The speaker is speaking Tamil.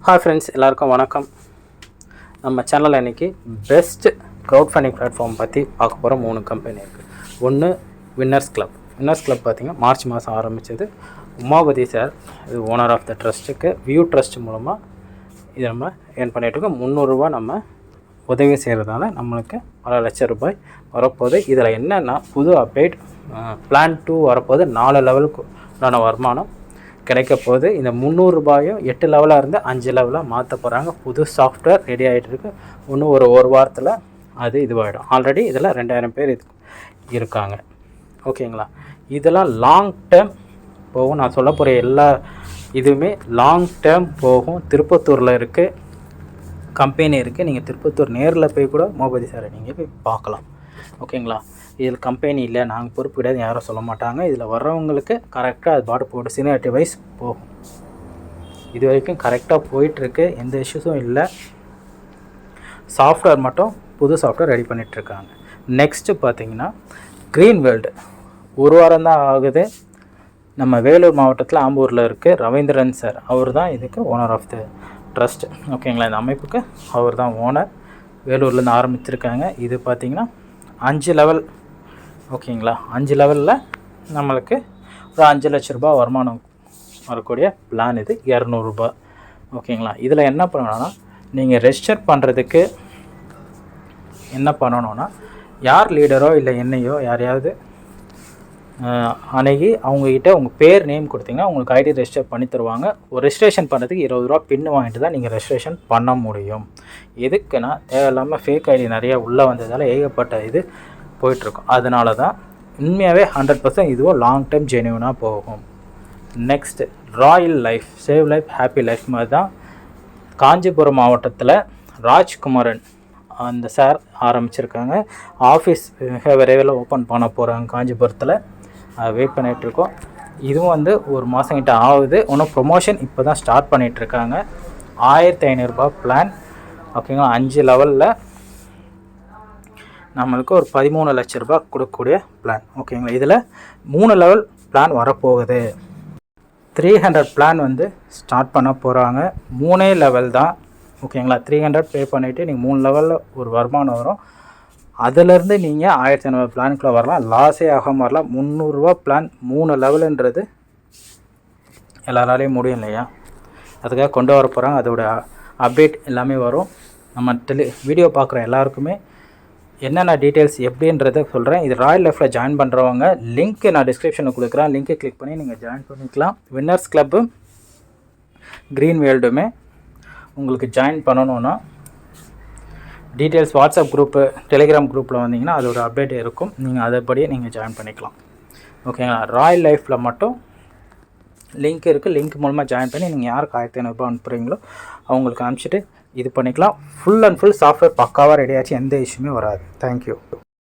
ஹாய் ஃப்ரெண்ட்ஸ், எல்லாருக்கும் வணக்கம். நம்ம சேனலில் இன்றைக்கி பெஸ்ட் க்ரௌட் ஃபண்டிங் பிளாட்ஃபார்ம் பற்றி பார்க்க போகிற 3 கம்பெனி இருக்குது. ஒன்று வின்னர்ஸ் கிளப். வின்னர்ஸ் கிளப் பார்த்திங்கன்னா மார்ச் மாதம் ஆரம்பித்தது. உமாபதி சார் இது ஓனர் ஆஃப் த ட்ரஸ்ட்டுக்கு வியூ ட்ரஸ்ட் மூலமாக இது நம்ம ஏர்ன் பண்ணிகிட்ருக்கோம். 300 ரூபா நம்ம உதவி செய்கிறதால நம்மளுக்கு பல லட்சம் ரூபாய் வரப்போகுது. இதில் என்னென்னா புது அப்டேட் பிளான் 2 வரப்போது 4 லெவலுக்கு உண்டான வருமானம் கிடைக்க போகுது. இந்த 300 ரூபாயும் 8 லெவலாக இருந்து 5 லெவலாக மாற்ற போகிறாங்க. புது சாஃப்ட்வேர் ரெடி ஆகிட்டு இருக்கு. இன்னும் ஒரு வாரத்தில் அது இதுவாகிடும். ஆல்ரெடி இதில் 2000 பேர் இருக்காங்க. ஓகேங்களா? இதெல்லாம் லாங் டேர்ம் போகும். நான் சொல்ல போகிற எல்லா இதுவுமே லாங் டேர்ம் போகும். திருப்பத்தூரில் இருக்குது கம்பெனி இருக்குது. நீங்கள் திருப்பத்தூர் நேரில் போய் கூட உமாபதி சாரை நீங்கள் போய் பார்க்கலாம். ஓகேங்களா? இதில் கம்பெனி இல்லை, நாங்கள் பொறுப்பு கிடையாது, யாரும் சொல்ல மாட்டாங்க. இதில் வர்றவங்களுக்கு கரெக்டாக அது பாட்டு போட்டு சீனியாரிட்டி வைஸ் போகும். இது வரைக்கும் கரெக்டாக போயிட்டுருக்கு, எந்த இஷ்யூஸும் இல்லை. சாஃப்ட்வேர் மட்டும் புது சாஃப்ட்வேர் ரெடி பண்ணிகிட்ருக்காங்க. நெக்ஸ்ட்டு பார்த்திங்கன்னா க்ரீன் வேர்ல்டு ஒரு வாரம் தான் ஆகுது. நம்ம வேலூர் மாவட்டத்தில் ஆம்பூரில் இருக்குது ரவீந்திரன் சார். அவர் தான் இதுக்கு ஓனர் ஆஃப் த ட்ரஸ்ட். ஓகேங்களா? இந்த அமைப்புக்கு அவர் தான் ஓனர். வேலூர்லேருந்து ஆரம்பிச்சிருக்காங்க. இது பார்த்திங்கன்னா 5 லெவல். ஓகேங்களா? 5 லெவலில் நம்மளுக்கு ஒரு 5 லட்ச ரூபா வருமானம் வரக்கூடிய பிளான் இது. 200 ரூபா. ஓகேங்களா? இதில் என்ன பண்ணணும்னா நீங்கள் ரெஜிஸ்டர் பண்ணுறதுக்கு என்ன பண்ணணும்னா யார் லீடரோ இல்லை என்னையோ யாரையாவது அணுகி அவங்கக்கிட்ட உங்கள் பேர் நேம் கொடுத்தீங்கன்னா உங்களுக்கு ஐடி ரெஜிஸ்டர் பண்ணி தருவாங்க. ஒரு ரெஜிஸ்ட்ரேஷன் பண்ணுறதுக்கு 20 ரூபா பின்னு வாங்கிட்டு தான் நீங்கள் ரெஜிஸ்ட்ரேஷன் பண்ண முடியும். எதுக்குன்னா தேவையில்லாமல் ஃபேக் ஐடி நிறையா உள்ளே வந்ததால் ஏகப்பட்ட இது போயிட்டுருக்கும். அதனால தான் உண்மையாகவே 100% இதுவோ லாங் டைம் ஜென்யூனாக போகும். Next Royal life save life happy life மாதிரி தான் காஞ்சிபுரம் மாவட்டத்தில் ராஜ்குமாரன் அந்த சார் ஆரம்பிச்சிருக்காங்க. ஆஃபீஸ் மிக விரைவில் ஓப்பன் பண்ண போகிறாங்க காஞ்சிபுரத்தில். வெயிட் பண்ணிகிட்ருக்கோம். இதுவும் ஒரு மாதம் கிட்ட ஆகுது. இன்னும் ப்ரொமோஷன் இப்போ தான் ஸ்டார்ட் பண்ணிகிட்ருக்காங்க. 1500 ரூபா பிளான். ஓகேங்களா? 5 லெவலில் நம்மளுக்கு ஒரு 13 லட்ச ரூபா கொடுக்கக்கூடிய பிளான். ஓகேங்களா? இதில் 3 லெவல் பிளான் வரப்போகுது. 300 பிளான் ஸ்டார்ட் பண்ண போகிறாங்க. 3 லெவல் தான். ஓகேங்களா? 300 பே பண்ணிவிட்டு நீங்கள் 3 லெவலில் ஒரு வருமானம் வரும். அதிலேருந்து நீங்கள் 1500 பிளானுக்குள்ளே வரலாம். லாஸே ஆகாமல் வரலாம். 300 ரூபா பிளான் 3 லெவலுன்றது எல்லாராலையும் முடியும் இல்லையா? அதுக்காக கொண்டு வர போகிறாங்க. அதோட அப்டேட் எல்லாமே வரும். நம்ம வீடியோ பார்க்குற எல்லாருக்குமே என்னென்ன டீட்டெயில்ஸ் எப்படின்றத சொல்கிறேன். இது ராயல் லைஃப்பில் ஜாயின் பண்ணுறவங்க லிங்க்கு நான் டிஸ்கிரிப்ஷனில் கொடுக்குறேன். லிங்க்கை கிளிக் பண்ணி நீங்கள் ஜாயின் பண்ணிக்கலாம். வின்னர்ஸ் கிளப்பு க்ரீன் வேர்ல்டுமே உங்களுக்கு ஜாயின் பண்ணணுன்னா டீட்டெயில்ஸ் வாட்ஸ்அப் குரூப்பு டெலிகிராம் குரூப்பில் வந்தீங்கன்னா அதோட அப்டேட் இருக்கும். நீங்கள் அதைப்படியே நீங்கள் ஜாயின் பண்ணிக்கலாம். ஓகேங்களா? ராயல் லைஃப்பில் மட்டும் லிங்க் இருக்குது. லிங்க் மூலமாக ஜாயின் பண்ணி நீங்கள் யாருக்கு 1500 ரூபா அனுப்புகிறீங்களோ அவங்களுக்கு அனுப்பிச்சிட்டு இது பண்ணிக்கலாம். ஃபுல் அண்ட் ஃபுல் சாஃப்ட்வேர் பக்காவாக ரெடி ஆச்சு. எந்த இஷ்யூமே வராது. தேங்க்யூ.